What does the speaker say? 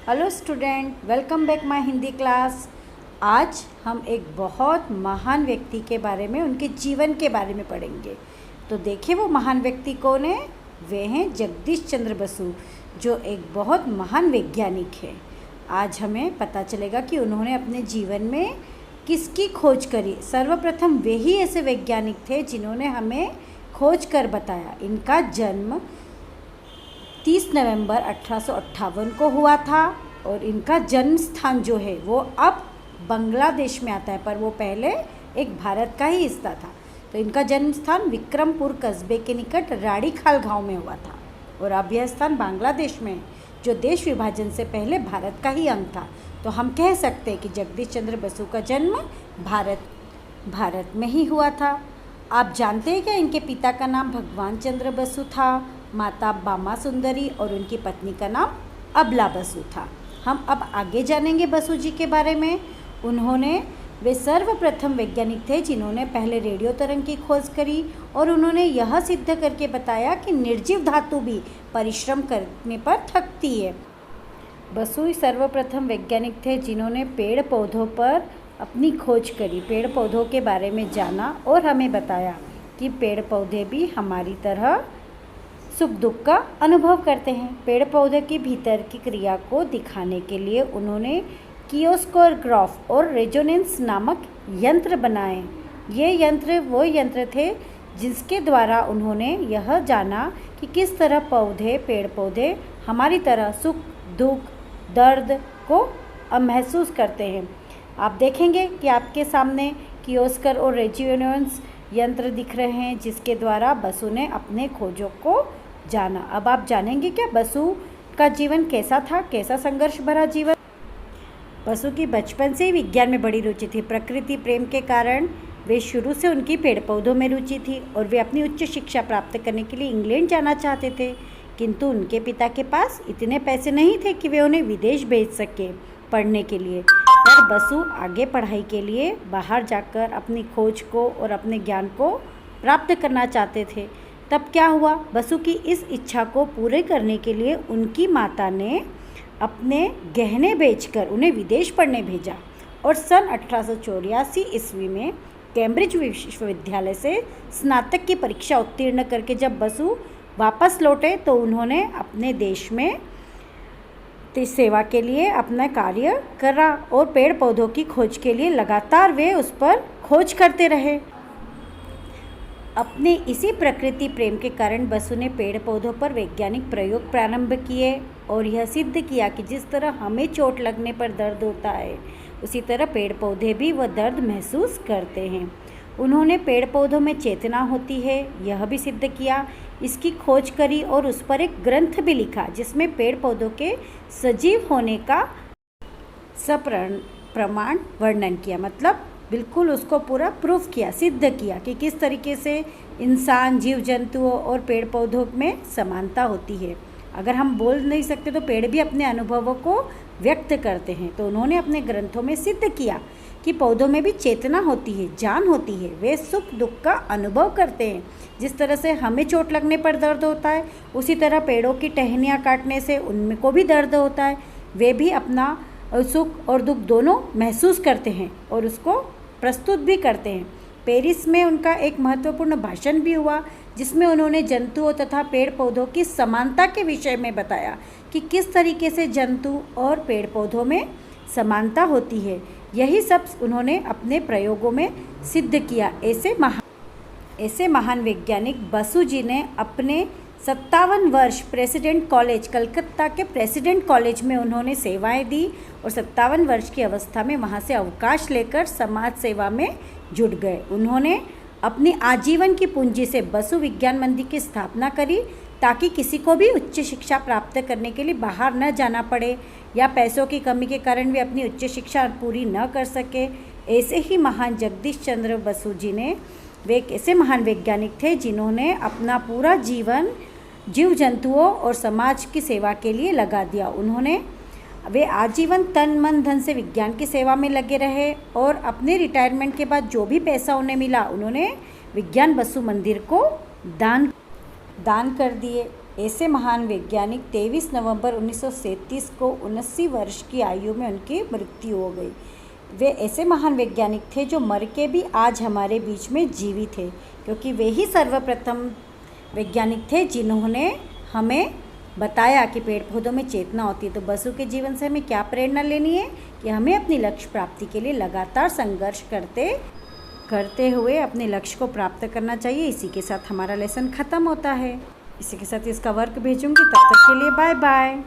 Hello student, welcome back my Hindi class. आज हम एक बहुत महान व्यक्ति के बारे में, उनके जीवन के बारे में पढ़ेंगे। तो देखिए वो महान व्यक्ति कौन है। वे हैं जगदीश चंद्र बसु, जो एक बहुत महान वैज्ञानिक है। आज हमें पता चलेगा कि उन्होंने अपने जीवन में किसकी खोज करी। सर्वप्रथम वे ही ऐसे वैज्ञानिक थे जिन्होंने हमें खोज कर बताया। इनका जन्म 30 नवंबर 1858 को हुआ था और इनका जन्म स्थान जो है वो अब बांग्लादेश में आता है, पर वो पहले एक भारत का ही हिस्सा था। तो इनका जन्म स्थान विक्रमपुर कस्बे के निकट राड़ीखाल गांव में हुआ था और अब यह स्थान बांग्लादेश में है, जो देश विभाजन से पहले भारत का ही अंग था। तो हम कह सकते हैं कि जगदीश चंद्र बसु का जन्म भारत में ही हुआ था। आप जानते हैं क्या, इनके पिता का नाम भगवान चंद्र बसु था, माता बामा सुंदरी और उनकी पत्नी का नाम अबला बसु था। हम अब आगे जानेंगे बसु जी के बारे में। वे सर्वप्रथम वैज्ञानिक थे जिन्होंने पहले रेडियो तरंग की खोज करी और उन्होंने यह सिद्ध करके बताया कि निर्जीव धातु भी परिश्रम करने पर थकती है। बसु सर्वप्रथम वैज्ञानिक थे जिन्होंने पेड़ पौधों पर अपनी खोज करी, पेड़ पौधों के बारे में जाना और हमें बताया कि पेड़ पौधे भी हमारी तरह सुख दुख का अनुभव करते हैं। पेड़ पौधे के भीतर की क्रिया को दिखाने के लिए उन्होंने कियोस्कोग्राफ और रेजोनेंस नामक यंत्र बनाए। ये यंत्र वो यंत्र थे जिसके द्वारा उन्होंने यह जाना कि किस तरह पेड़ पौधे हमारी तरह सुख दुख दर्द को महसूस करते हैं। आप देखेंगे कि आपके सामने कियोस्कर और रेजोनेंस यंत्र दिख रहे हैं जिसके द्वारा बसु ने अपने खोजों को जाना। अब आप जानेंगे क्या बसु का जीवन कैसा था, कैसा संघर्ष भरा जीवन। बसु की बचपन से ही विज्ञान में बड़ी रुचि थी। प्रकृति प्रेम के कारण वे शुरू से उनकी पेड़ पौधों में रुचि थी और वे अपनी उच्च शिक्षा प्राप्त करने के लिए इंग्लैंड जाना चाहते थे, किंतु उनके पिता के पास इतने पैसे नहीं थे कि वे उन्हें विदेश भेज सके पढ़ने के लिए। पर बसु आगे पढ़ाई के लिए बाहर जाकर अपनी खोज को और अपने ज्ञान को प्राप्त करना चाहते थे। तब क्या हुआ, बसु की इस इच्छा को पूरे करने के लिए उनकी माता ने अपने गहने बेचकर उन्हें विदेश पढ़ने भेजा और सन 1884 ईस्वी में कैम्ब्रिज विश्वविद्यालय से स्नातक की परीक्षा उत्तीर्ण करके जब बसु वापस लौटे तो उन्होंने अपने देश में सेवा के लिए अपना कार्य करा और पेड़ पौधों की खोज के लिए लगातार वे उस पर खोज करते रहे। अपने इसी प्रकृति प्रेम के कारण बसु ने पेड़ पौधों पर वैज्ञानिक प्रयोग प्रारंभ किए और यह सिद्ध किया कि जिस तरह हमें चोट लगने पर दर्द होता है, उसी तरह पेड़ पौधे भी वह दर्द महसूस करते हैं। उन्होंने पेड़ पौधों में चेतना होती है यह भी सिद्ध किया, इसकी खोज करी और उस पर एक ग्रंथ भी लिखा जिसमें पेड़ पौधों के सजीव होने का सप्रमाण वर्णन किया। मतलब बिल्कुल उसको पूरा प्रूफ किया, सिद्ध किया कि किस तरीके से इंसान, जीव जंतुओं और पेड़ पौधों में समानता होती है। अगर हम बोल नहीं सकते तो पेड़ भी अपने अनुभवों को व्यक्त करते हैं। तो उन्होंने अपने ग्रंथों में सिद्ध किया कि पौधों में भी चेतना होती है, जान होती है, वे सुख दुख का अनुभव करते हैं। जिस तरह से हमें चोट लगने पर दर्द होता है, उसी तरह पेड़ों की टहनियाँ काटने से उनमें को भी दर्द होता है। वे भी अपना सुख और दुख दोनों महसूस करते हैं और उसको प्रस्तुत भी करते हैं। पेरिस में उनका एक महत्वपूर्ण भाषण भी हुआ जिसमें उन्होंने जंतुओं तथा पेड़ पौधों की समानता के विषय में बताया कि किस तरीके से जंतु और पेड़ पौधों में समानता होती है। यही सब उन्होंने अपने प्रयोगों में सिद्ध किया। ऐसे महान वैज्ञानिक बसु जी ने अपने 57 वर्ष प्रेसिडेंट कॉलेज, कलकत्ता के प्रेसिडेंट कॉलेज में उन्होंने सेवाएं दी और 57 वर्ष की अवस्था में वहां से अवकाश लेकर समाज सेवा में जुट गए। उन्होंने अपनी आजीवन की पूंजी से बसु विज्ञान मंदिर की स्थापना करी ताकि किसी को भी उच्च शिक्षा प्राप्त करने के लिए बाहर न जाना पड़े या पैसों की कमी के कारण वे अपनी उच्च शिक्षा पूरी न कर सके। ऐसे ही महान जगदीश चंद्र बसु जी ने, वे एक ऐसे महान वैज्ञानिक थे जिन्होंने अपना पूरा जीवन जीव जंतुओं और समाज की सेवा के लिए लगा दिया। वे आजीवन तन मन धन से विज्ञान की सेवा में लगे रहे और अपने रिटायरमेंट के बाद जो भी पैसा उन्हें मिला उन्होंने विज्ञान बसु मंदिर को दान कर दिए। ऐसे महान वैज्ञानिक 23 नवंबर 1937 को 79 वर्ष की आयु में उनकी मृत्यु हो गई। वे ऐसे महान वैज्ञानिक थे जो मर के भी आज हमारे बीच में जीवित थे, क्योंकि वे ही सर्वप्रथम वैज्ञानिक थे जिन्होंने हमें बताया कि पेड़ पौधों में चेतना होती है। तो बसु के जीवन से हमें क्या प्रेरणा लेनी है कि हमें अपनी लक्ष्य प्राप्ति के लिए लगातार संघर्ष करते हुए अपने लक्ष्य को प्राप्त करना चाहिए। इसी के साथ हमारा लेसन ख़त्म होता है। इसी के साथ इसका वर्क भेजूंगी। तब तक के लिए बाय बाय।